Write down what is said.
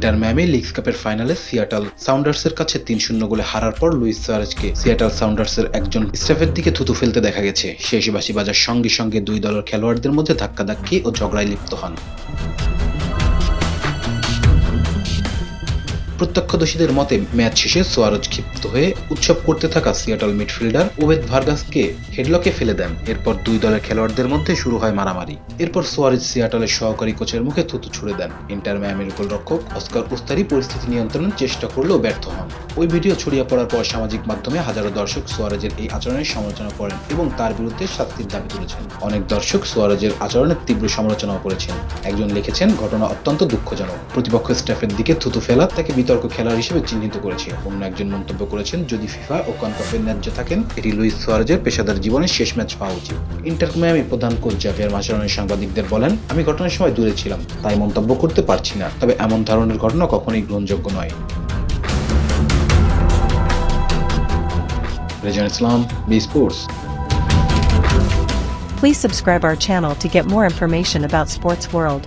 Inter Miami leagues কাপের ফাইনালে Seattle সাউন্ডার্সের কাছে ৩-০ গোলে হারার পর লুইস সুয়ারেজকে সিয়াটল সাউন্ডার্সের একজন স্টাফের দিকে থুতু ফেলতে দেখা গেছে। শেষ বাঁশি বাজার সঙ্গে সঙ্গে দুই দলের খেলোয়াড়দের মধ্যে ধাক্কাধাক্কি ও ঝগড়ায় লিপ্ত হন। প্রত্যক্ষদর্শীদের মতে ম্যাচ শেষে সুয়ারেজ ক্ষিপ্ত হয়ে উৎসব করতে থাকা সিয়াটল মিডফিল্ডার ওবেদ ভার্গাসকে হেডলকে ফেলে দেন। এরপর দুই দলের খেলোয়াড়দের মধ্যে শুরু হয় মারামারি। এরপর সুয়ারেজ সিয়াটলের সহকারী কোচের মুখে থুতু ছুড়ে দেন। ইন্টার মিয়ামির গোলরক্ষক অস্কার উস্তারি পরিস্থিতি নিয়ন্ত্রণের চেষ্টা করলেও ব্যর্থ হন। ওই ভিডিও ছড়িয়ে পড়ার পর সামাজিক মাধ্যমে হাজারো দর্শক সুয়ারেজের এই আচরণের সমালোচনা করেন এবং তার বিরুদ্ধে শাস্তির দাবি তুলেছেন। অনেক দর্শক সুয়ারেজের আচরণের তীব্র সমালোচনাও করেছেন। একজন লিখেছেন, ঘটনা অত্যন্ত দুঃখজনক। প্রতিপক্ষ স্টাফের দিকে থুতু ফেলা তাকে বিতর্ক খেলোয়াড় হিসেবে চিহ্নিত করেছে। অন্য একজন মন্তব্য করেছেন, যদি ফিফা ও কনকাকাফে ন্যায্য থাকেন, এটি লুইস সুয়ারেজের পেশাদার জীবনের শেষ ম্যাচ হওয়া উচিত। ইন্টার মিয়ামি প্রধান কোচ জাভিয়ার মাসেরানো সাংবাদিকদের বলেন, আমি ঘটনার সময় দূরে ছিলাম, তাই মন্তব্য করতে পারছি না। তবে এমন ধরনের ঘটনা কখনোই গ্রহণযোগ্য নয়। Rezan Islam, B sports. Please subscribe our channel to get more information about sports world.